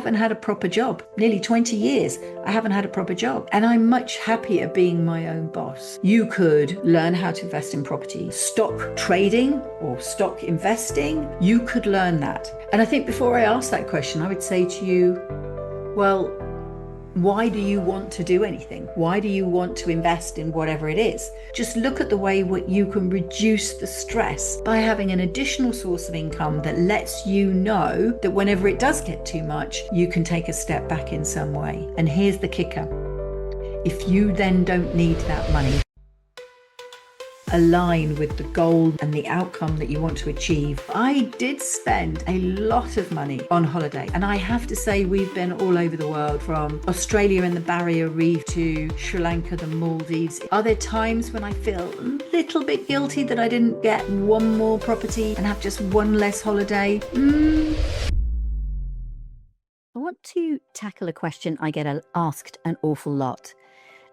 haven't had a proper job. Nearly 20 years, I haven't had a proper job. And I'm much happier being my own boss. You could learn how to invest in property, stock trading or stock investing. You could learn that. And I think before I ask that question, I would say to you, well, why do you want to do anything? Why do you want to invest in whatever it is? Just look at the way what you can reduce the stress by having an additional source of income that lets you know that whenever it does get too much, you can take a step back in some way. And here's the kicker. If you then don't need that money, align with the goal and the outcome that you want to achieve. I did spend a lot of money on holiday, and I have to say we've been all over the world, from Australia and the Barrier Reef to Sri Lanka, the Maldives. Are there times when I feel a little bit guilty that I didn't get one more property and have just one less holiday? I want to tackle a question I get asked an awful lot,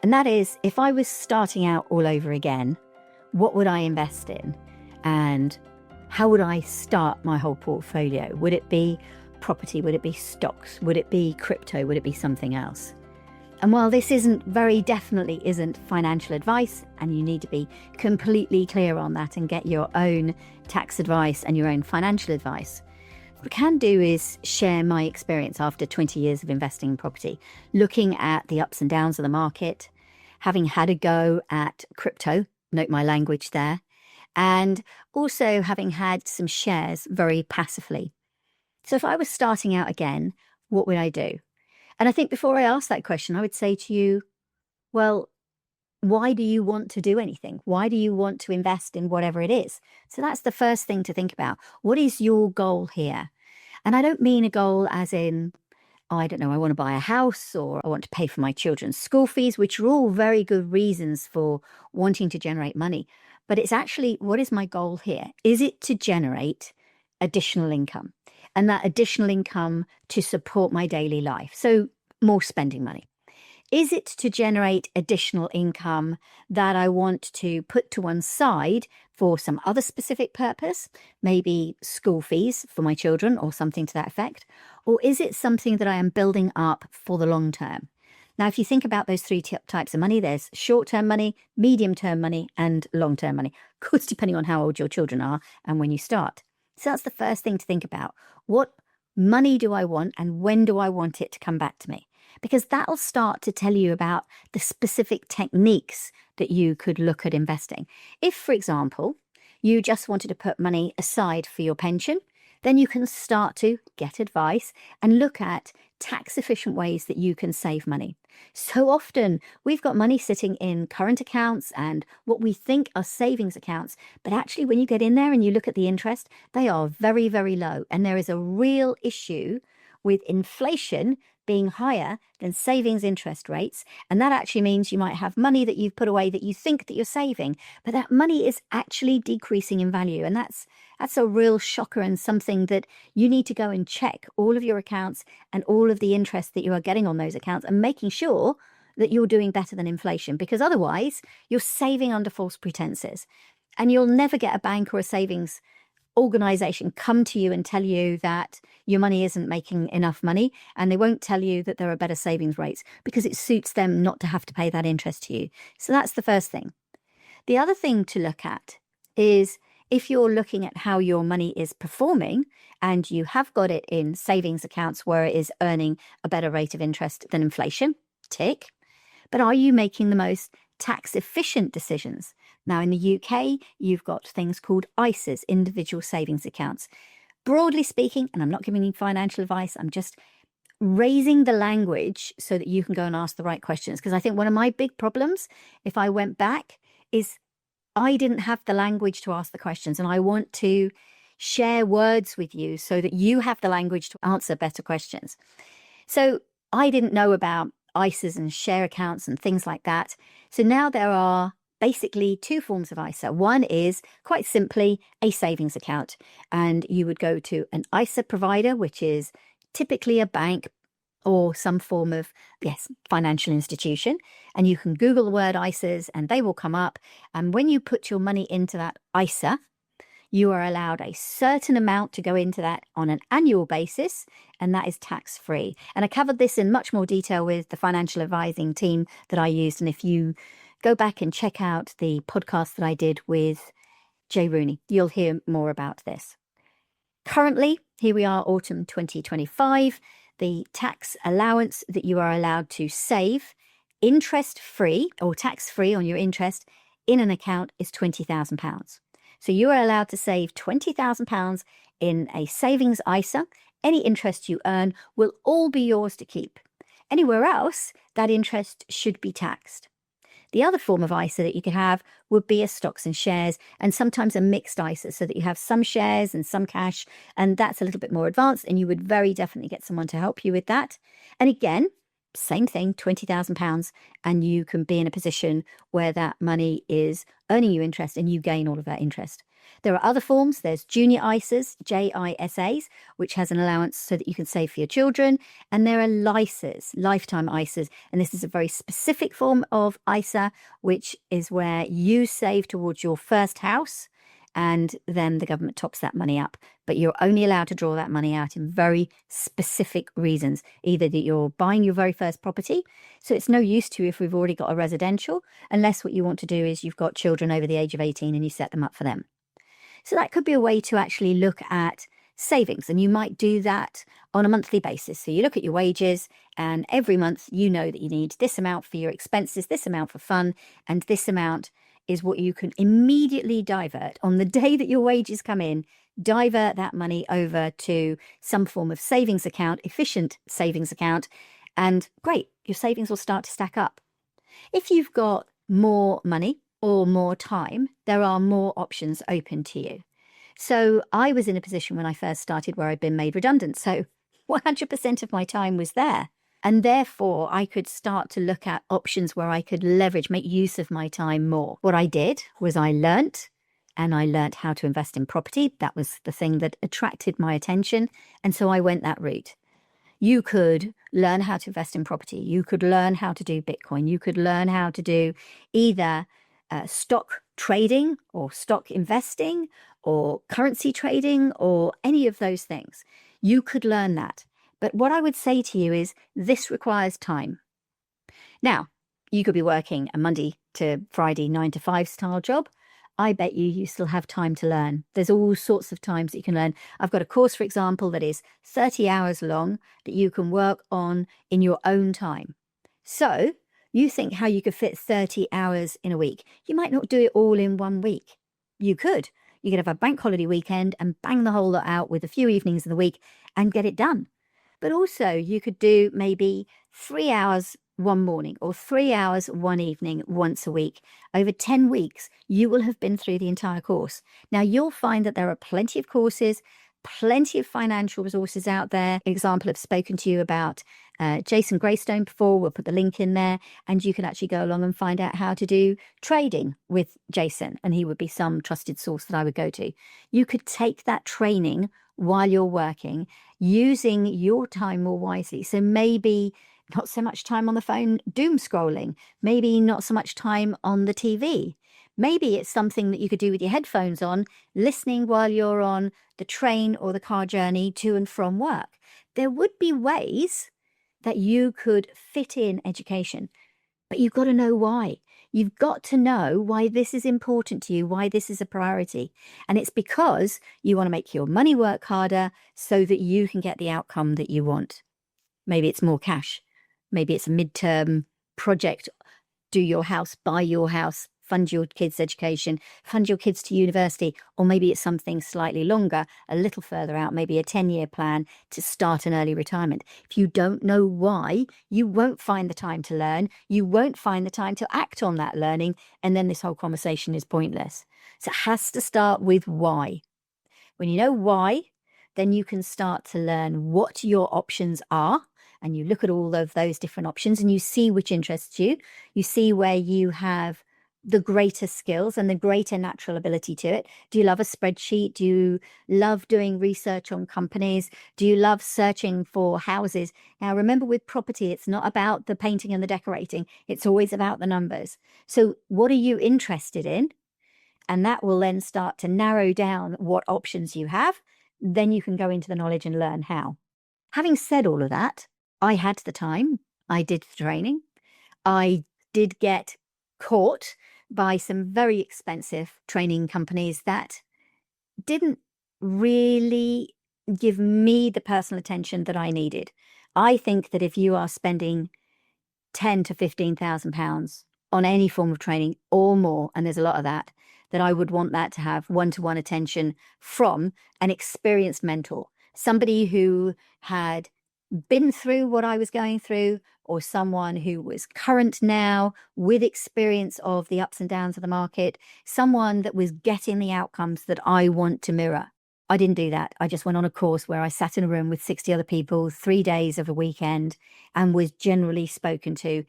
and that is, if I was starting out all over again, what would I invest in, and how would I start my whole portfolio? Would it be property? Would it be stocks? Would it be crypto? Would it be something else? And while this very definitely isn't financial advice, and you need to be completely clear on that and get your own tax advice and your own financial advice, what I can do is share my experience after 20 years of investing in property, looking at the ups and downs of the market, having had a go at crypto, note my language there, and also having had some shares very passively. So if I was starting out again, what would I do? And I think before I ask that question, I would say to you, well, why do you want to do anything? Why do you want to invest in whatever it is? So that's the first thing to think about. What is your goal here? And I don't mean a goal as in, I don't know, I want to buy a house, or I want to pay for my children's school fees, which are all very good reasons for wanting to generate money. But it's actually, what is my goal here? Is it to generate additional income? And that additional income to support my daily life? So more spending money. Is it to generate additional income that I want to put to one side for some other specific purpose, maybe school fees for my children or something to that effect? Or is it something that I am building up for the long term? Now, if you think about those three types of money, there's short-term money, medium-term money, and long-term money. Of course, depending on how old your children are and when you start. So that's the first thing to think about. What money do I want, and when do I want it to come back to me? Because that'll start to tell you about the specific techniques that you could look at investing. If, for example, you just wanted to put money aside for your pension, then you can start to get advice and look at tax efficient ways that you can save money. So often we've got money sitting in current accounts and what we think are savings accounts, but actually when you get in there and you look at the interest, they are very, very low. And there is a real issue with inflation being higher than savings interest rates. And that actually means you might have money that you've put away that you think that you're saving, but that money is actually decreasing in value. And that's a real shocker, and something that you need to go and check all of your accounts and all of the interest that you are getting on those accounts, and making sure that you're doing better than inflation, because otherwise you're saving under false pretenses. And you'll never get a bank or a savings organization come to you and tell you that your money isn't making enough money, and they won't tell you that there are better savings rates, because it suits them not to have to pay that interest to you. So that's the first thing. The other thing to look at is, if you're looking at how your money is performing and you have got it in savings accounts where it is earning a better rate of interest than inflation, tick. But are you making the most tax efficient decisions? Now, in the UK, you've got things called ISAs, individual savings accounts. Broadly speaking, and I'm not giving you financial advice, I'm just raising the language so that you can go and ask the right questions. Because I think one of my big problems, if I went back, is I didn't have the language to ask the questions. And I want to share words with you so that you have the language to answer better questions. So I didn't know about ISAs and share accounts and things like that. So now there are basically two forms of ISA. One is quite simply a savings account, and you would go to an ISA provider, which is typically a bank or some form of, financial institution. And you can Google the word ISAs and they will come up. And when you put your money into that ISA, You are allowed a certain amount to go into that on an annual basis, and that is tax-free. And I covered this in much more detail with the financial advising team that I used. And if you go back and check out the podcast that I did with Jay Rooney, you'll hear more about this. Currently, here we are, autumn 2025, the tax allowance that you are allowed to save interest-free or tax-free on your interest in an account is £20,000. So you are allowed to save £20,000 in a savings ISA. Any interest you earn will all be yours to keep. Anywhere else, that interest should be taxed. The other form of ISA that you could have would be a stocks and shares, and sometimes a mixed ISA, so that you have some shares and some cash, and that's a little bit more advanced, and you would very definitely get someone to help you with that. And again, same thing, £20,000, and you can be in a position where that money is earning you interest and you gain all of that interest. There are other forms. There's junior ISAs, JISAs, which has an allowance so that you can save for your children. And there are LISAs, lifetime ISAs. And this is a very specific form of ISA, which is where you save towards your first house, and then the government tops that money up. But you're only allowed to draw that money out in very specific reasons. Either that you're buying your very first property, so it's no use to you if we've already got a residential, unless what you want to do is you've got children over the age of 18 and you set them up for them. So that could be a way to actually look at savings, and you might do that on a monthly basis. So you look at your wages, and every month you know that you need this amount for your expenses, this amount for fun, and this amount is what you can immediately divert. On the day that your wages come in, divert that money over to some form of savings account, efficient savings account, and great, your savings will start to stack up. If you've got more money or more time, there are more options open to you. So I was in a position when I first started where I'd been made redundant. So 100% of my time was there. And therefore, I could start to look at options where I could leverage, make use of my time more. What I did was I learnt how to invest in property. That was the thing that attracted my attention. And so I went that route. You could learn how to invest in property. You could learn how to do Bitcoin. You could learn how to do either stock trading or stock investing or currency trading or any of those things. You could learn that. But what I would say to you is this requires time. Now, you could be working a Monday to Friday 9 to 5 style job. I bet you still have time to learn. There's all sorts of times that you can learn. I've got a course, for example, that is 30 hours long that you can work on in your own time. So you think how you could fit 30 hours in a week. You might not do it all in 1 week. You could. You could have a bank holiday weekend and bang the whole lot out with a few evenings in the week and get it done. But also you could do maybe 3 hours one morning or 3 hours one evening once a week. Over 10 weeks, you will have been through the entire course. Now, you'll find that there are plenty of courses, plenty of financial resources out there. Example, I've spoken to you about Jason Greystone before. We'll put the link in there, and you can actually go along and find out how to do trading with Jason, and he would be some trusted source that I would go to. You could take that training while you're working, using your time more wisely. So maybe not so much time on the phone doom scrolling, maybe not so much time on the TV. Maybe it's something that you could do with your headphones on, listening while you're on the train or the car journey to and from work. There would be ways that you could fit in education, but you've got to know why. You've got to know why this is important to you, why this is a priority. And it's because you want to make your money work harder so that you can get the outcome that you want. Maybe it's more cash. Maybe it's a midterm project. Do your house, buy your house, fund your kids' education, fund your kids to university, or maybe it's something slightly longer, a little further out, maybe a 10-year plan to start an early retirement. If you don't know why, you won't find the time to learn, you won't find the time to act on that learning, and then this whole conversation is pointless. So it has to start with why. When you know why, then you can start to learn what your options are, and you look at all of those different options and you see which interests you. You see where you have the greater skills and the greater natural ability to it. Do you love a spreadsheet? Do you love doing research on companies? Do you love searching for houses? Now, remember, with property, it's not about the painting and the decorating. It's always about the numbers. So what are you interested in? And that will then start to narrow down what options you have. Then you can go into the knowledge and learn how. Having said all of that, I had the time. I did the training. I did get caught by some very expensive training companies that didn't really give me the personal attention that I needed. I think that if you are spending 10 to 15,000 pounds on any form of training or more, and there's a lot of that I would want that to have one-to-one attention from an experienced mentor, somebody who had been through what I was going through, or someone who was current now with experience of the ups and downs of the market, someone that was getting the outcomes that I want to mirror. I didn't do that. I just went on a course where I sat in a room with 60 other people, 3 days of a weekend, and was generally spoken to.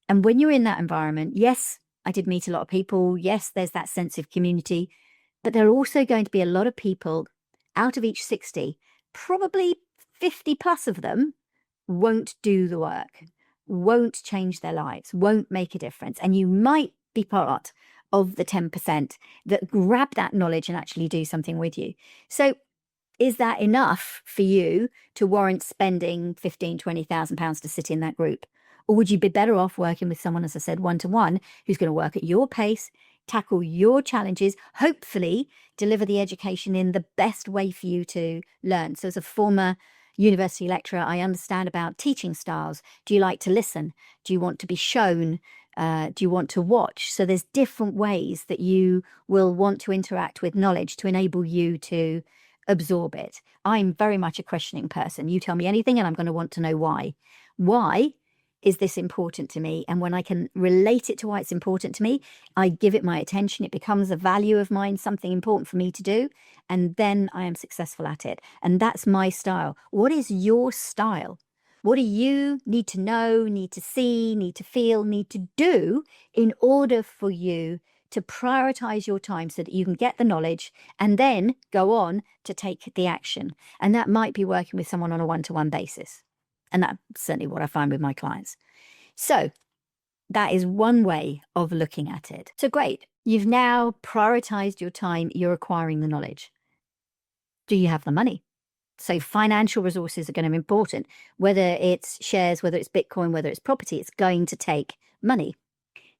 And when you're in that environment, yes, I did meet a lot of people. Yes, there's that sense of community, but there are also going to be a lot of people out of each 60, probably 50 plus of them won't do the work, won't change their lives, won't make a difference. And you might be part of the 10% that grab that knowledge and actually do something with you. So is that enough for you to warrant spending 15, 20,000 pounds to sit in that group? Or would you be better off working with someone, as I said, one-to-one, who's going to work at your pace, tackle your challenges, hopefully deliver the education in the best way for you to learn? So as a former university lecturer, I understand about teaching styles. Do you like to listen? Do you want to be shown? Do you want to watch? So there's different ways that you will want to interact with knowledge to enable you to absorb it. I'm very much a questioning person. You tell me anything and I'm going to want to know why. Why is this important to me? And when I can relate it to why it's important to me, I give it my attention. It becomes a value of mine, something important for me to do. And then I am successful at it. And that's my style. What is your style? What do you need to know, need to see, need to feel, need to do in order for you to prioritize your time so that you can get the knowledge and then go on to take the action? And that might be working with someone on a one-to-one basis. And that's certainly what I find with my clients. So that is one way of looking at it. So great. You've now prioritized your time. You're acquiring the knowledge. Do you have the money? So financial resources are going to be important. Whether it's shares, whether it's Bitcoin, whether it's property, it's going to take money.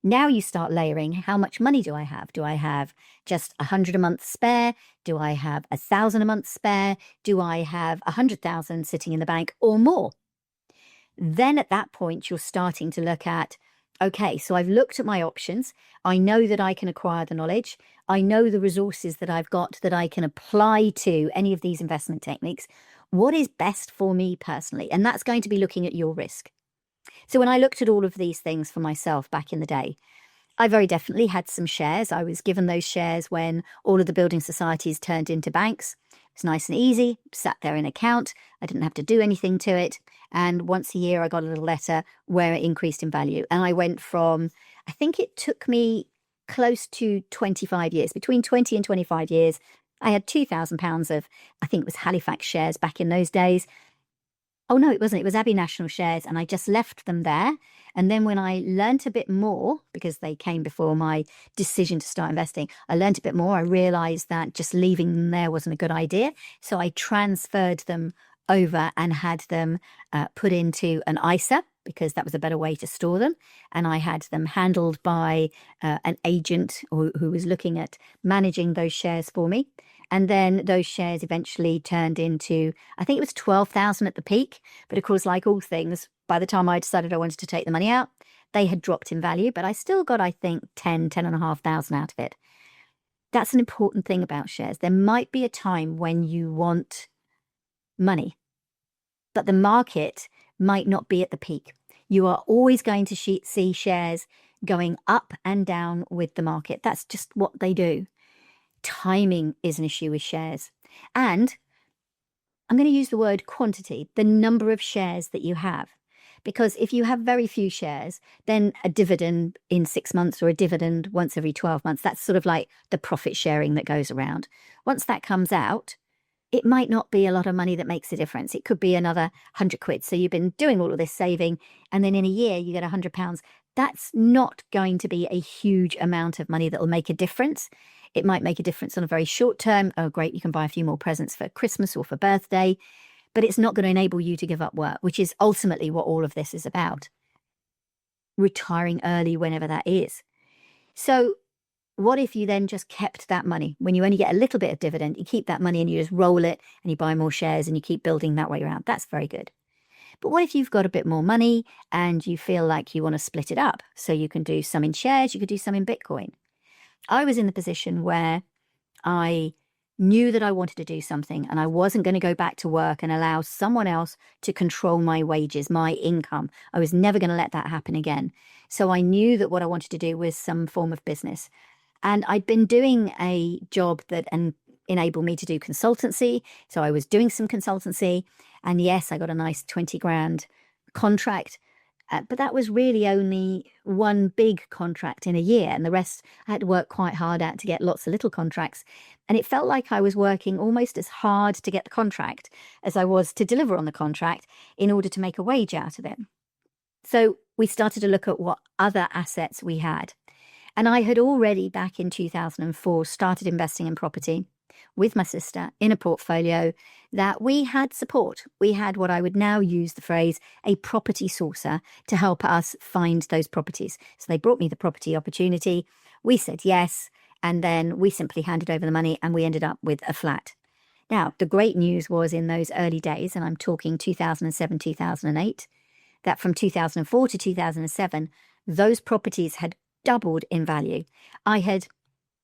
Now you start layering, how much money do I have? Do I have just 100 a month spare? Do I have 1,000 a month spare? Do I have 100,000 sitting in the bank or more? Then at that point, you're starting to look at, okay, so I've looked at my options. I know that I can acquire the knowledge. I know the resources that I've got that I can apply to any of these investment techniques. What is best for me personally? And that's going to be looking at your risk. So when I looked at all of these things for myself back in the day, I very definitely had some shares. I was given those shares when all of the building societies turned into banks. It was nice and easy, sat there in account. I didn't have to do anything to it. And once a year, I got a little letter where it increased in value. And I went from, I think it took me close to 25 years, between 20 and 25 years. I had £2,000 of, I think it was Halifax shares back in those days. Oh, no, it wasn't. It was Abbey National shares. And I just left them there. And then when I learnt a bit more, because they came before my decision to start investing, I learnt a bit more. I realized that just leaving them there wasn't a good idea. So I transferred them over and had them put into an ISA, because that was a better way to store them. And I had them handled by an agent who was looking at managing those shares for me. And then those shares eventually turned into, I think it was 12,000 at the peak. But of course, like all things, by the time I decided I wanted to take the money out, they had dropped in value. But I still got, I think, 10,500 out of it. That's an important thing about shares. There might be a time when you want money, but the market might not be at the peak. You are always going to see shares going up and down with the market. That's just what they do. Timing is an issue with shares. And I'm going to use the word quantity, the number of shares that you have. Because if you have very few shares, then a dividend in 6 months or a dividend once every 12 months, that's sort of like the profit sharing that goes around. Once that comes out, it might not be a lot of money that makes a difference. It could be another 100 quid. So you've been doing all of this saving, and then in a year you get £100. That's not going to be a huge amount of money that will make a difference. It might make a difference on a very short term. Oh, great, you can buy a few more presents for Christmas or for birthday, but it's not going to enable you to give up work, which is ultimately what all of this is about. Retiring early, whenever that is. So what if you then just kept that money? When you only get a little bit of dividend, you keep that money and you just roll it and you buy more shares and you keep building that way around. That's very good. But what if you've got a bit more money and you feel like you want to split it up? So you can do some in shares, you could do some in Bitcoin. I was in the position where I knew that I wanted to do something and I wasn't going to go back to work and allow someone else to control my wages, my income. I was never going to let that happen again. So I knew that what I wanted to do was some form of business. And I'd been doing a job that enabled me to do consultancy. So I was doing some consultancy. And yes, I got a nice 20 grand contract. But that was really only one big contract in a year. And the rest I had to work quite hard at to get lots of little contracts. And it felt like I was working almost as hard to get the contract as I was to deliver on the contract in order to make a wage out of it. So we started to look at what other assets we had. And I had already, back in 2004, started investing in property with my sister in a portfolio that we had support. We had what I would now use the phrase a property sourcer to help us find those properties. So they brought me the property opportunity. We said yes. And then we simply handed over the money and we ended up with a flat. Now, the great news was in those early days, and I'm talking 2007, 2008, that from 2004 to 2007, those properties had doubled in value. I had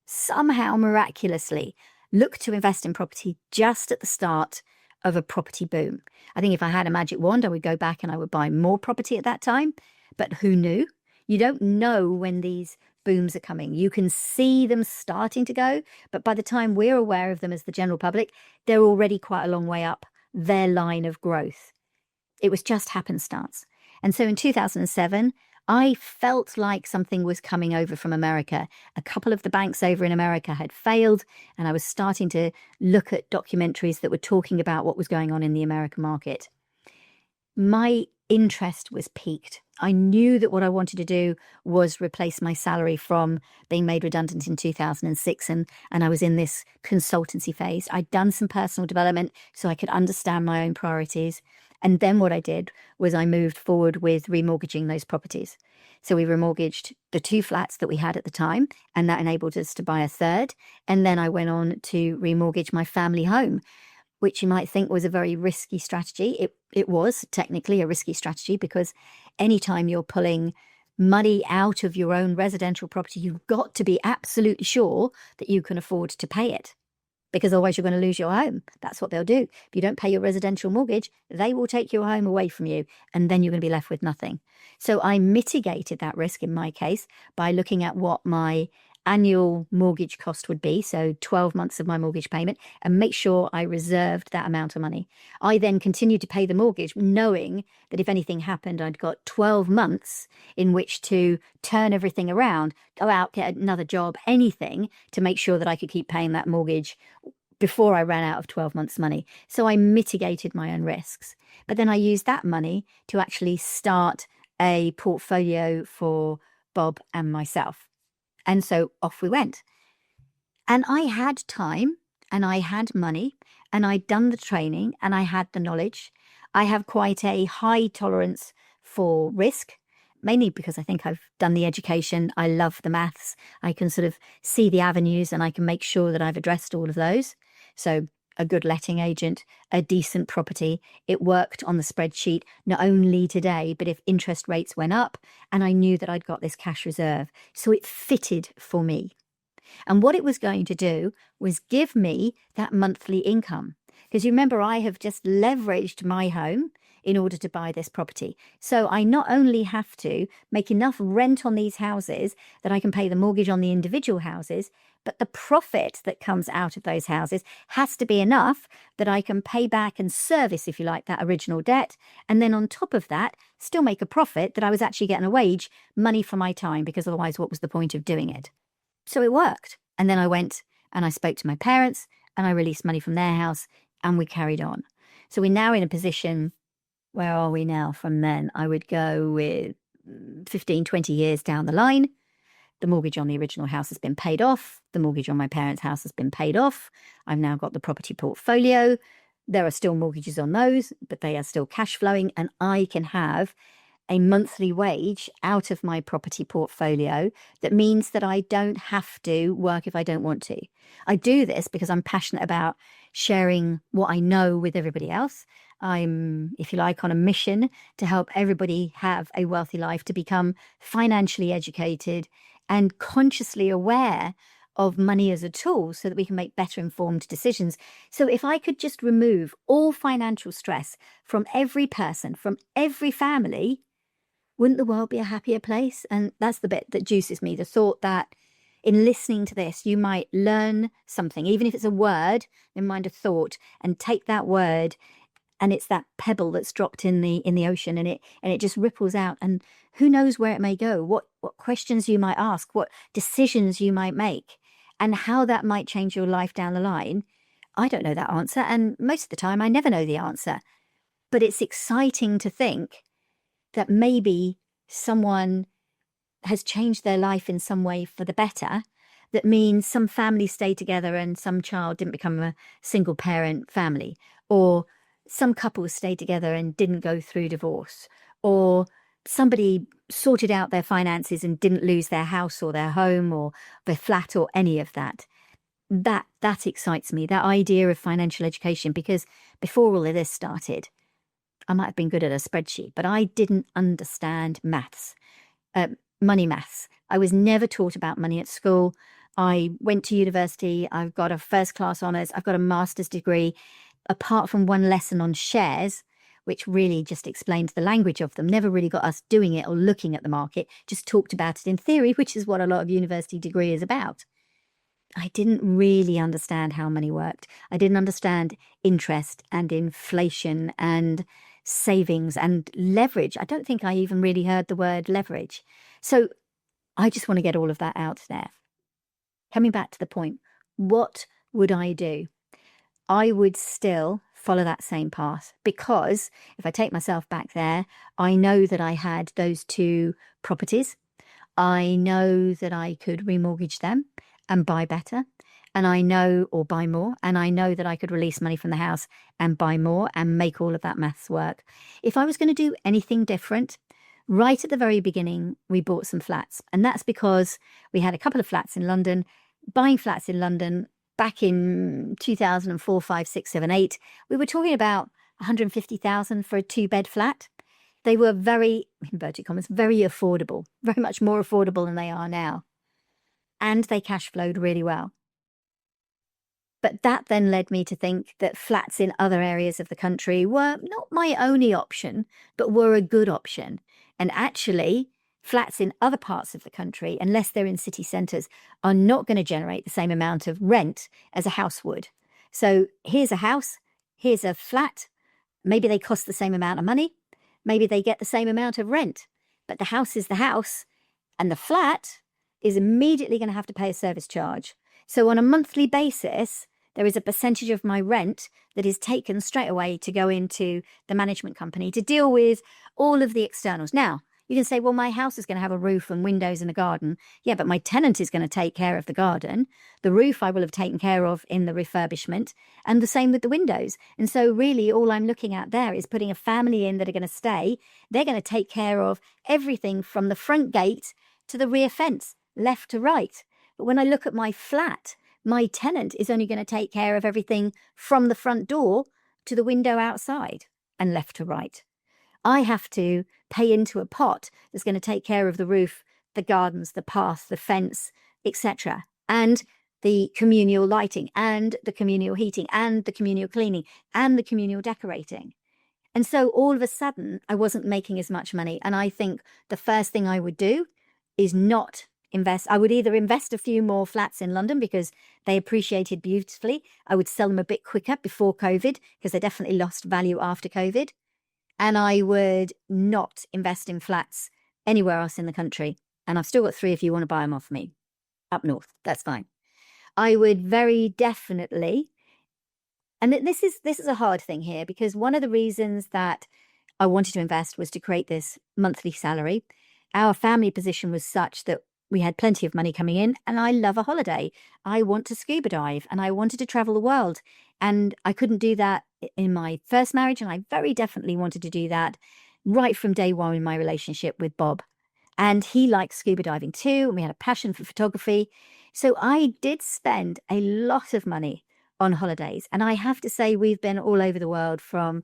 somehow miraculously looked to invest in property just at the start of a property boom. I think if I had a magic wand, I would go back and I would buy more property at that time. But who knew? You don't know when these booms are coming. You can see them starting to go, but by the time we're aware of them as the general public, they're already quite a long way up their line of growth. It was just happenstance. And so in 2007, I felt like something was coming over from America. A couple of the banks over in America had failed, and I was starting to look at documentaries that were talking about what was going on in the American market. My interest was piqued. I knew that what I wanted to do was replace my salary from being made redundant in 2006, and I was in this consultancy phase. I'd done some personal development so I could understand my own priorities. And then what I did was I moved forward with remortgaging those properties. So we remortgaged the 2 flats that we had at the time, and that enabled us to buy a third. And then I went on to remortgage my family home, which you might think was a very risky strategy. It was technically a risky strategy because anytime you're pulling money out of your own residential property, you've got to be absolutely sure that you can afford to pay it, because otherwise you're going to lose your home. That's what they'll do. If you don't pay your residential mortgage, they will take your home away from you, and then you're going to be left with nothing. So I mitigated that risk in my case by looking at what my annual mortgage cost would be, so 12 months of my mortgage payment, and make sure I reserved that amount of money. I then continued to pay the mortgage, knowing that if anything happened, I'd got 12 months in which to turn everything around, go out, get another job, anything to make sure that I could keep paying that mortgage before I ran out of 12 months' money. So I mitigated my own risks. But then I used that money to actually start a portfolio for Bob and myself. And so off we went. And I had time and I had money and I'd done the training and I had the knowledge. I have quite a high tolerance for risk, mainly because I think I've done the education. I love the maths. I can sort of see the avenues and I can make sure that I've addressed all of those. So a good letting agent, a decent property. It worked on the spreadsheet, not only today, but if interest rates went up, and I knew that I'd got this cash reserve. So it fitted for me. And what it was going to do was give me that monthly income. Because you remember, I have just leveraged my home in order to buy this property. So I not only have to make enough rent on these houses that I can pay the mortgage on the individual houses, but the profit that comes out of those houses has to be enough that I can pay back and service, if you like, that original debt. And then on top of that, still make a profit that I was actually getting a wage, money for my time, because otherwise what was the point of doing it? So it worked. And then I went and I spoke to my parents and I released money from their house and we carried on. So we're now in a position, where are we now from then? I would go with 15, 20 years down the line. The mortgage on the original house has been paid off. The mortgage on my parents' house has been paid off. I've now got the property portfolio. There are still mortgages on those, but they are still cash flowing, and I can have a monthly wage out of my property portfolio that means that I don't have to work if I don't want to. I do this because I'm passionate about sharing what I know with everybody else. I'm, if you like, on a mission to help everybody have a wealthy life, to become financially educated and consciously aware of money as a tool so that we can make better informed decisions. So if I could just remove all financial stress from every person, from every family, wouldn't the world be a happier place? And that's the bit that juices me, the thought that in listening to this, you might learn something, even if it's a word, in mind a thought, and take that word, and it's that pebble that's dropped in the ocean, and it just ripples out, and who knows where it may go, what questions you might ask, what decisions you might make, and how that might change your life down the line. I don't know that answer, and most of the time I never know the answer. But it's exciting to think that maybe someone has changed their life in some way for the better. That means some families stay together and some child didn't become a single parent family, or some couples stayed together and didn't go through divorce, or somebody sorted out their finances and didn't lose their house or their home or their flat or any of that. That excites me, that idea of financial education, because before all of this started, I might have been good at a spreadsheet, but I didn't understand maths, money maths. I was never taught about money at school. I went to university. I've got a first class honours. I've got a master's degree. Apart from one lesson on shares, which really just explained the language of them, never really got us doing it or looking at the market, just talked about it in theory, which is what a lot of university degree is about. I didn't really understand how money worked. I didn't understand interest and inflation and savings and leverage. I don't think I even really heard the word leverage. So I just want to get all of that out there. Coming back to the point, what would I do? I would still follow that same path, because if I take myself back there, I know that I had those 2 properties. I know that I could remortgage them and buy better, and I know, or buy more, and I know that I could release money from the house and buy more and make all of that maths work. If I was going to do anything different, right at the very beginning, we bought some flats, and that's because we had a couple of flats in London. Buying flats in London back in 2004, 5, 6, 7, 8, we were talking about 150,000 for a 2-bed flat. They were very, in inverted commas, very affordable, very much more affordable than they are now. And they cash flowed really well. But that then led me to think that flats in other areas of the country were not my only option, but were a good option. And actually, flats in other parts of the country, unless they're in city centres, are not going to generate the same amount of rent as a house would. So here's a house, here's a flat. Maybe they cost the same amount of money. Maybe they get the same amount of rent. But the house is the house, and the flat is immediately going to have to pay a service charge. So on a monthly basis, there is a percentage of my rent that is taken straight away to go into the management company to deal with all of the externals. Now, you can say, well, my house is going to have a roof and windows and a garden. Yeah, but my tenant is going to take care of the garden. The roof I will have taken care of in the refurbishment, and the same with the windows. And so really all I'm looking at there is putting a family in that are going to stay. They're going to take care of everything from the front gate to the rear fence, left to right. But when I look at my flat, my tenant is only going to take care of everything from the front door to the window outside and left to right. I have to pay into a pot that's going to take care of the roof, the gardens, the path, the fence, etc. And the communal lighting and the communal heating and the communal cleaning and the communal decorating. And so all of a sudden, I wasn't making as much money. And I think the first thing I would do is not invest. I would either invest a few more flats in London because they appreciated beautifully. I would sell them a bit quicker before COVID because they definitely lost value after COVID. And I would not invest in flats anywhere else in the country. And I've still got 3 if you want to buy them off me. Up north, that's fine. I would very definitely, and this is a hard thing here, because one of the reasons that I wanted to invest was to create this monthly salary. Our family position was such that we had plenty of money coming in, and I love a holiday. I want to scuba dive and I wanted to travel the world. And I couldn't do that in my first marriage. And I very definitely wanted to do that right from day one in my relationship with Bob. And he liked scuba diving too. And we had a passion for photography. So I did spend a lot of money on holidays. And I have to say, we've been all over the world, from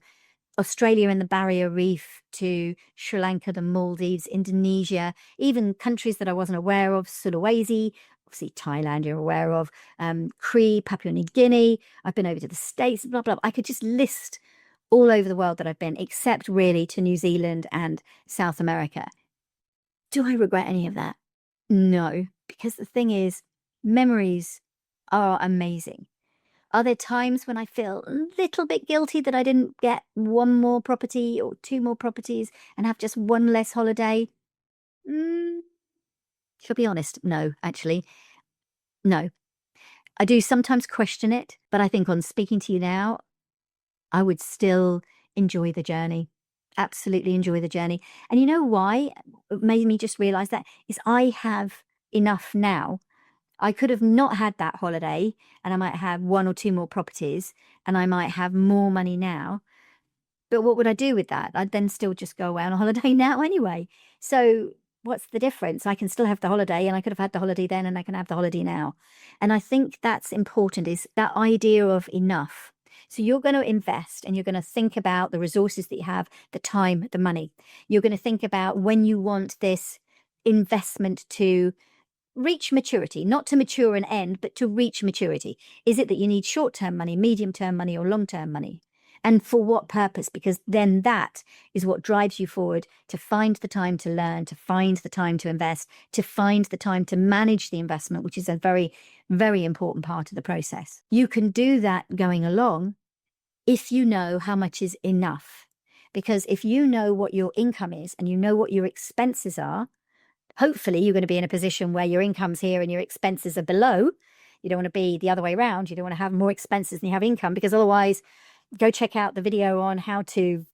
Australia and the Barrier Reef to Sri Lanka, the Maldives, Indonesia, even countries that I wasn't aware of, Sulawesi, obviously Thailand you're aware of, Crete, Papua New Guinea. I've been over to the States, blah, blah. I could just list all over the world that I've been, except really to New Zealand and South America. Do I regret any of that? No, because the thing is, memories are amazing. Are there times when I feel a little bit guilty that I didn't get one more property or two more properties and have just one less holiday? Shall be honest, no, actually. No. I do sometimes question it, but I think on speaking to you now, I would still enjoy the journey. Absolutely enjoy the journey. And you know why? It made me just realize that is I have enough now. I could have not had that holiday and I might have one or two more properties and I might have more money now. But what would I do with that? I'd then still just go away on a holiday now anyway. So what's the difference? I can still have the holiday, and I could have had the holiday then and I can have the holiday now. And I think that's important, is that idea of enough. So you're going to invest and you're going to think about the resources that you have, the time, the money. You're going to think about when you want this investment to reach maturity, not to mature and end, but to reach maturity. Is it that you need short-term money, medium-term money, or long-term money? And for what purpose? Because then that is what drives you forward to find the time to learn, to find the time to invest, to find the time to manage the investment, which is a very, very important part of the process. You can do that going along if you know how much is enough. Because if you know what your income is and you know what your expenses are, hopefully you're going to be in a position where your income's here and your expenses are below. You don't want to be the other way around. You don't want to have more expenses than you have income, because otherwise, go check out the video on how to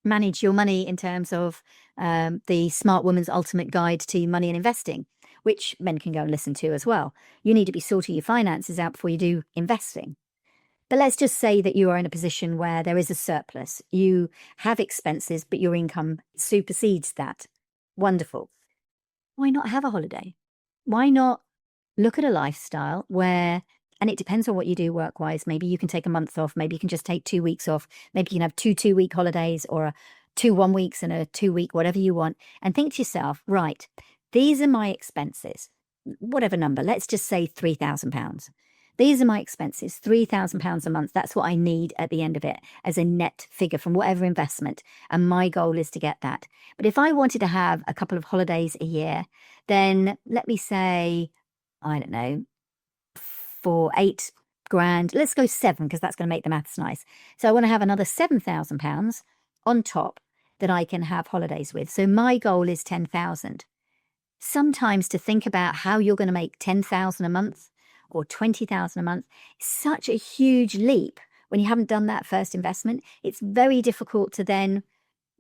manage your money in terms of the Smart Woman's Ultimate Guide to Money and Investing, which men can go and listen to as well. You need to be sorting your finances out before you do investing. But let's just say that you are in a position where there is a surplus. You have expenses, but your income supersedes that. Wonderful. Why not have a holiday? Why not look at a lifestyle where, and it depends on what you do work-wise. Maybe you can take a month off. Maybe you can just take 2 weeks off. Maybe you can have two 2-week holidays, or a 2 1-weeks and a 2-week, whatever you want. And think to yourself, right, these are my expenses, whatever number. Let's just say £3,000. These are my expenses, £3,000 a month. That's what I need at the end of it as a net figure from whatever investment. And my goal is to get that. But if I wanted to have a couple of holidays a year, then let me say, I don't know, for 8 grand, let's go 7, because that's going to make the maths nice. So I want to have another £7,000 on top that I can have holidays with. So my goal is 10,000. Sometimes to think about how you're going to make 10,000 a month or 20,000 a month is such a huge leap when you haven't done that first investment. It's very difficult to then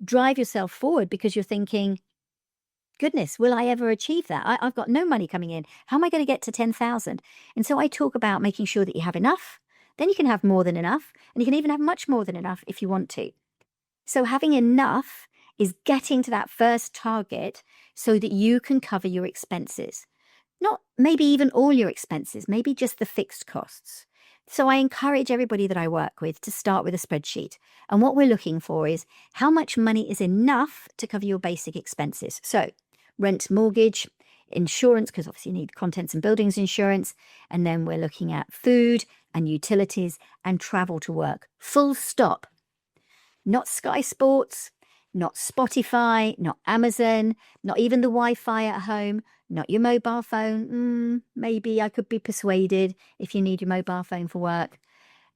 drive yourself forward, because you're thinking, goodness, will I ever achieve that? I've got no money coming in. How am I going to get to 10,000? And so I talk about making sure that you have enough. Then you can have more than enough, and you can even have much more than enough if you want to. So having enough is getting to that first target so that you can cover your expenses. Not maybe even all your expenses, maybe just the fixed costs. So I encourage everybody that I work with to start with a spreadsheet. And what we're looking for is how much money is enough to cover your basic expenses. So rent, mortgage, insurance, because obviously you need contents and buildings insurance. And then we're looking at food and utilities and travel to work. Full stop. Not Sky Sports, not Spotify, not Amazon, not even the Wi-Fi at home, not your mobile phone. Maybe I could be persuaded if you need your mobile phone for work.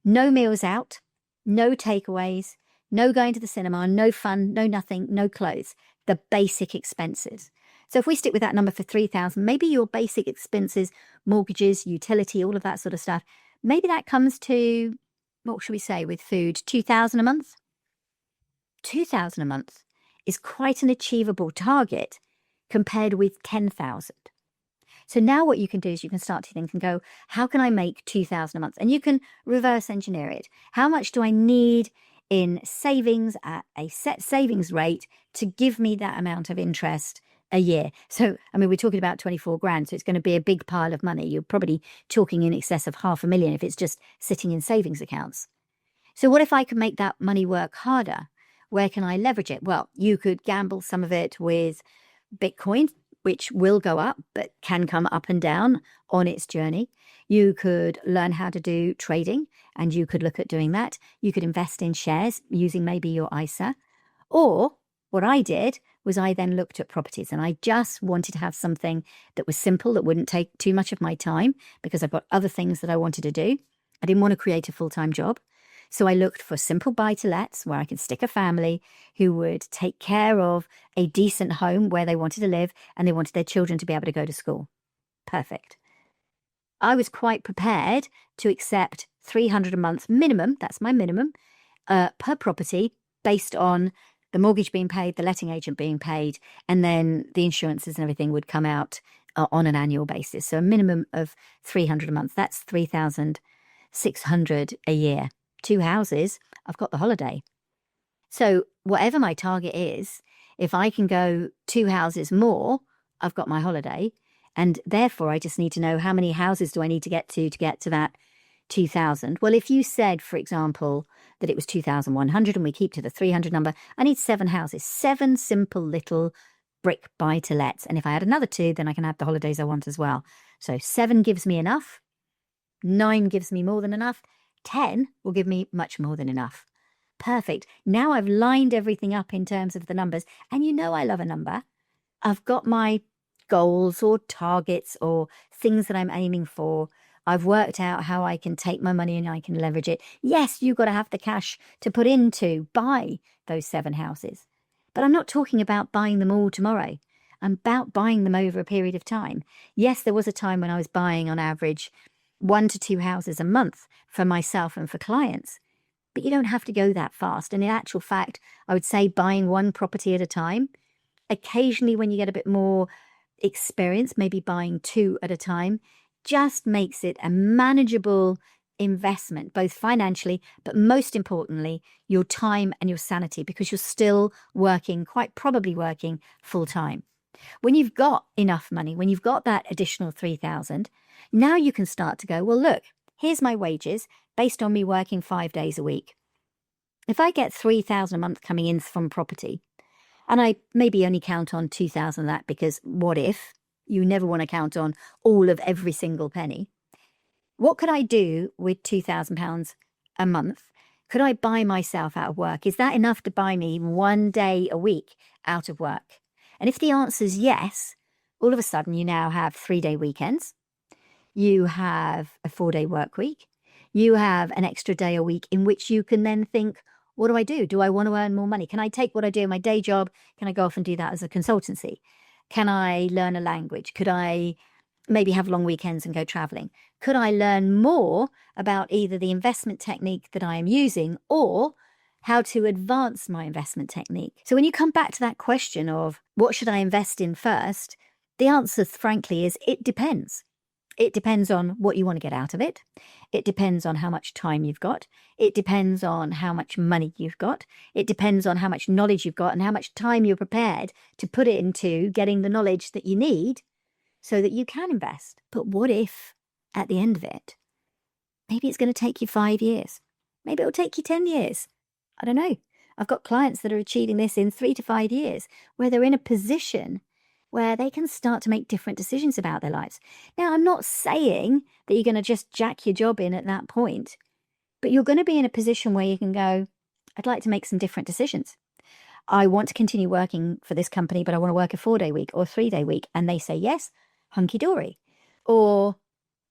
No meals out, no takeaways, no going to the cinema, no fun, no nothing, no clothes. The basic expenses. So if we stick with that number for 3,000, maybe your basic expenses, mortgages, utility, all of that sort of stuff, maybe that comes to, what should we say with food, 2,000 a month? 2,000 a month is quite an achievable target compared with 10,000. So now what you can do is you can start to think and go, how can I make 2,000 a month? And you can reverse engineer it. How much do I need in savings at a set savings rate to give me that amount of interest a year? So, I mean, we're talking about 24 grand, so it's going to be a big pile of money. You're probably talking in excess of 500,000 if it's just sitting in savings accounts. So what if I could make that money work harder? Where can I leverage it? Well, you could gamble some of it with Bitcoin, which will go up, but can come up and down on its journey. You could learn how to do trading, and you could look at doing that. You could invest in shares using maybe your ISA. Or what I did was I then looked at properties, and I just wanted to have something that was simple, that wouldn't take too much of my time because I've got other things that I wanted to do. I didn't want to create a full-time job. So I looked for simple buy-to-lets where I could stick a family who would take care of a decent home where they wanted to live and they wanted their children to be able to go to school. Perfect. I was quite prepared to accept 300 a month minimum, that's my minimum, per property based on the mortgage being paid, the letting agent being paid, and then the insurances and everything would come out on an annual basis. So a minimum of 300 a month. That's 3,600 a year. 2 houses, I've got the holiday. So whatever my target is, if I can go 2 houses more, I've got my holiday. And therefore, I just need to know how many houses do I need to get to that 2,000. Well, if you said, for example, that it was 2,100 and we keep to the 300 number, I need 7 houses, 7 simple little brick buy-to-lets. And if I add another 2, then I can have the holidays I want as well. So 7 gives me enough. 9 gives me more than enough. 10 will give me much more than enough. Perfect. Now I've lined everything up in terms of the numbers. And you know I love a number. I've got my goals or targets or things that I'm aiming for. I've worked out how I can take my money and I can leverage it. Yes, you've got to have the cash to put in to buy those 7 houses. But I'm not talking about buying them all tomorrow. I'm about buying them over a period of time. Yes, there was a time when I was buying on average 1 to 2 houses a month for myself and for clients. But you don't have to go that fast. And in actual fact, I would say buying 1 property at a time. Occasionally, when you get a bit more experience, maybe buying 2 at a time, just makes it a manageable investment, both financially, but most importantly, your time and your sanity, because you're still working, quite probably working full time. When you've got enough money, when you've got that additional 3,000, now you can start to go, well, look, here's my wages based on me working 5 days a week. If I get 3,000 a month coming in from property, and I maybe only count on 2,000 of that because what if? You never want to count on all of every single penny. What could I do with £2,000 a month? Could I buy myself out of work? Is that enough to buy me 1 day a week out of work? And if the answer is yes, all of a sudden you now have 3-day weekends. You have a 4-day work week. You have an extra day a week in which you can then think, what do I do? Do I want to earn more money? Can I take what I do in my day job? Can I go off and do that as a consultancy? Can I learn a language? Could I maybe have long weekends and go traveling? Could I learn more about either the investment technique that I am using or how to advance my investment technique? So when you come back to that question of what should I invest in first, the answer, frankly, is it depends. It depends on what you want to get out of it. It depends on how much time you've got. It depends on how much money you've got. It depends on how much knowledge you've got and how much time you're prepared to put into getting the knowledge that you need so that you can invest. But what if at the end of it, maybe it's going to take you 5 years? Maybe it'll take you 10 years. I don't know. I've got clients that are achieving this in 3 to 5 years where they're in a position where they can start to make different decisions about their lives. Now, I'm not saying that you're going to just jack your job in at that point, but you're going to be in a position where you can go, I'd like to make some different decisions. I want to continue working for this company, but I want to work a 4-day week or 3-day week. And they say, yes, hunky-dory. Or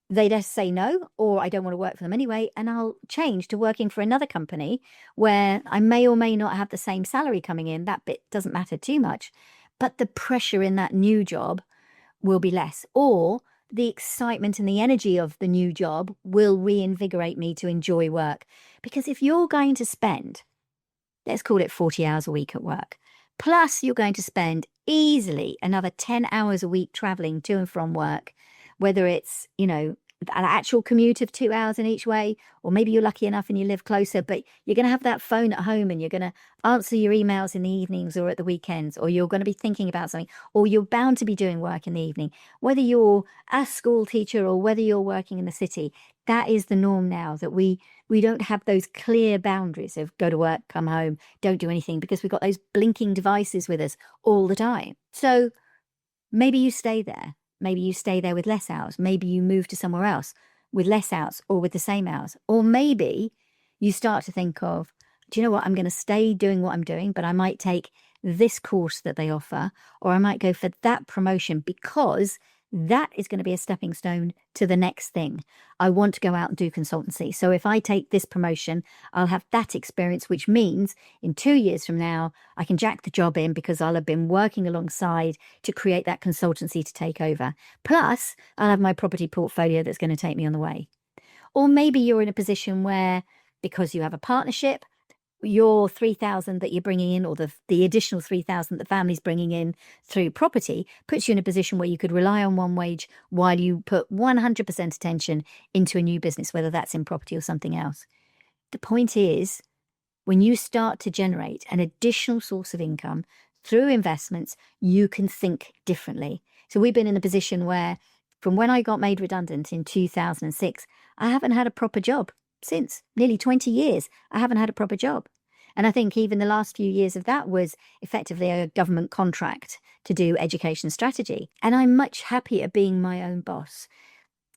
they just say no, or I don't want to work for them anyway, and I'll change to working for another company where I may or may not have the same salary coming in. That bit doesn't matter too much. But the pressure in that new job will be less, or the excitement and the energy of the new job will reinvigorate me to enjoy work. Because if you're going to spend, let's call it 40 hours a week at work, plus you're going to spend easily another 10 hours a week traveling to and from work, whether it's, an actual commute of 2 hours in each way, or maybe you're lucky enough and you live closer, but you're going to have that phone at home and you're going to answer your emails in the evenings or at the weekends, or you're going to be thinking about something, or you're bound to be doing work in the evening. Whether you're a school teacher or whether you're working in the city, that is the norm now, that we don't have those clear boundaries of go to work, come home, don't do anything, because we've got those blinking devices with us all the time. So maybe you stay there. Maybe you stay there with less hours. Maybe you move to somewhere else with less hours or with the same hours. Or maybe you start to think of, do you know what? I'm going to stay doing what I'm doing, but I might take this course that they offer, or I might go for that promotion because that is going to be a stepping stone to the next thing. I want to go out and do consultancy. So if I take this promotion, I'll have that experience, which means in 2 years from now, I can jack the job in because I'll have been working alongside to create that consultancy to take over. Plus, I'll have my property portfolio that's going to take me on the way. Or maybe you're in a position where, because you have a partnership, your 3,000 that you're bringing in, or the additional 3,000 the family's bringing in through property, puts you in a position where you could rely on one wage while you put 100% attention into a new business, whether that's in property or something else. The point is, when you start to generate an additional source of income through investments, you can think differently. So we've been in a position where, from when I got made redundant in 2006, I haven't had a proper job. Since nearly 20 years, I haven't had a proper job. And I think even the last few years of that was effectively a government contract to do education strategy. And I'm much happier being my own boss.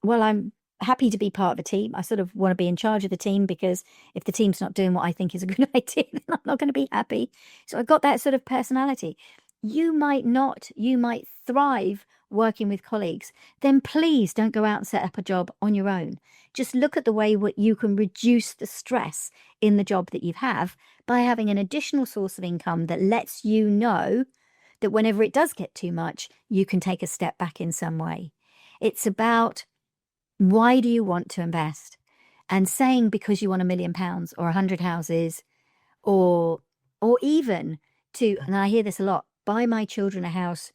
Well, I'm happy to be part of a team. I sort of want to be in charge of the team, because if the team's not doing what I think is a good idea, then I'm not going to be happy. So I've got that sort of personality. You might not, you might thrive working with colleagues. Then please don't go out and set up a job on your own. Just look at the way what you can reduce the stress in the job that you have by having an additional source of income that lets you know that whenever it does get too much, you can take a step back in some way. It's about, why do you want to invest? And saying because you want £1 million or 100 houses, or even to, and I hear this a lot, buy my children a house,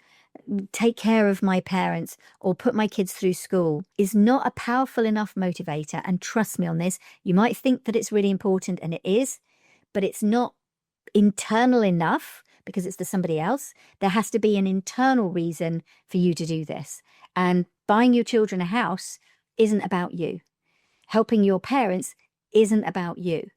take care of my parents, or put my kids through school, is not a powerful enough motivator. And trust me on this, you might think that it's really important, and it is, but it's not internal enough because it's to somebody else. There has to be an internal reason for you to do this. And buying your children a house isn't about you. Helping your parents isn't about you.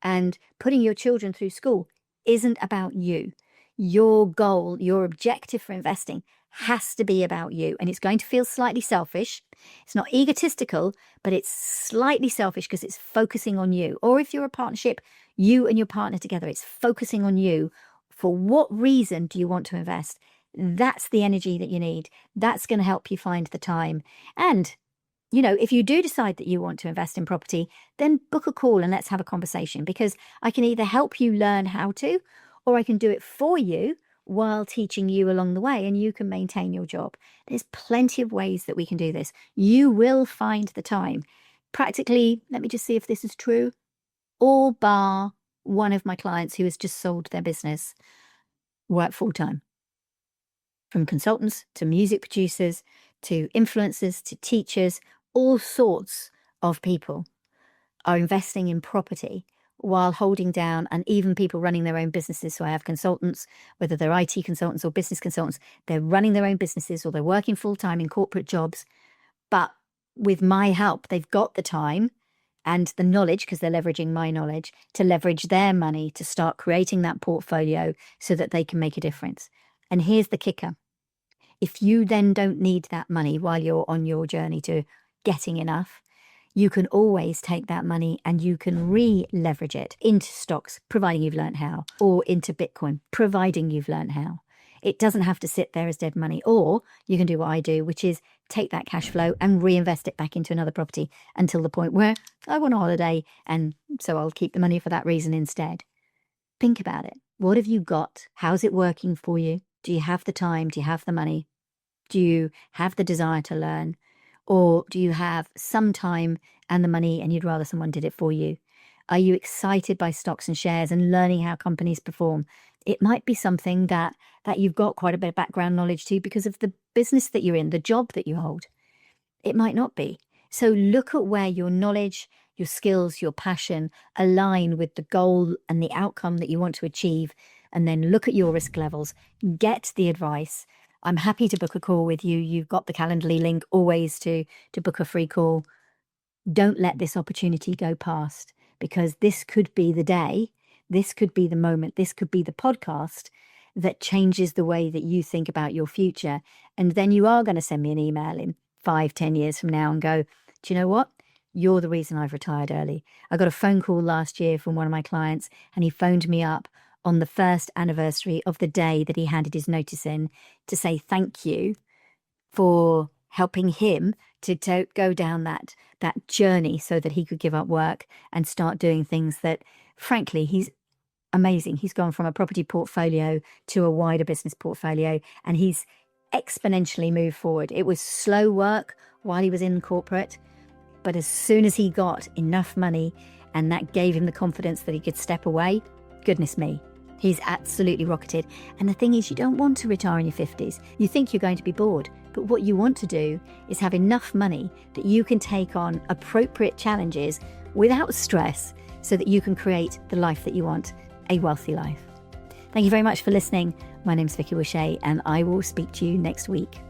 And putting your children through school isn't about you. Your goal, your objective for investing has to be about you. And it's going to feel slightly selfish. It's not egotistical, but it's slightly selfish because it's focusing on you. Or if you're a partnership, you and your partner together, it's focusing on you. For what reason do you want to invest? That's the energy that you need. That's going to help you find the time. And if you do decide that you want to invest in property, then book a call and let's have a conversation, because I can either help you learn how to, or I can do it for you while teaching you along the way, and you can maintain your job. There's plenty of ways that we can do this. You will find the time. Practically, let me just see if this is true, all bar one of my clients who has just sold their business, work full-time. From consultants to music producers to influencers to teachers, all sorts of people are investing in property while holding down, and even people running their own businesses. So I have consultants, whether they're IT consultants or business consultants, they're running their own businesses or they're working full-time in corporate jobs. But with my help, they've got the time and the knowledge, because they're leveraging my knowledge, to leverage their money to start creating that portfolio so that they can make a difference. And here's the kicker. If you then don't need that money while you're on your journey to getting enough, you can always take that money and you can re-leverage it into stocks, providing you've learned how, or into Bitcoin, providing you've learned how. It doesn't have to sit there as dead money. Or you can do what I do, which is take that cash flow and reinvest it back into another property until the point where I want a holiday, and so I'll keep the money for that reason instead. Think about it. What have you got? How's it working for you? Do you have the time? Do you have the money? Do you have the desire to learn? Or do you have some time and the money and you'd rather someone did it for you? Are you excited by stocks and shares and learning how companies perform? It might be something that you've got quite a bit of background knowledge to because of the business that you're in, the job that you hold. It might not be. So look at where your knowledge, your skills, your passion align with the goal and the outcome that you want to achieve. And then look at your risk levels, get the advice. I'm happy to book a call with you. You've got the Calendly link always to book a free call. Don't let this opportunity go past, because this could be the day, this could be the moment, this could be the podcast that changes the way that you think about your future. And then you are going to send me an email in 5-10 years from now and go, do you know what? You're the reason I've retired early. I got a phone call last year from one of my clients, and he phoned me up on the first anniversary of the day that he handed his notice in to say thank you for helping him to go down that journey so that he could give up work and start doing things that, frankly, he's amazing. He's gone from a property portfolio to a wider business portfolio, and he's exponentially moved forward. It was slow work while he was in corporate, but as soon as he got enough money and that gave him the confidence that he could step away, goodness me, he's absolutely rocketed. And the thing is, you don't want to retire in your 50s. You think you're going to be bored, but what you want to do is have enough money that you can take on appropriate challenges without stress so that you can create the life that you want, a wealthy life. Thank you very much for listening. My name's Vicki Wusche, and I will speak to you next week.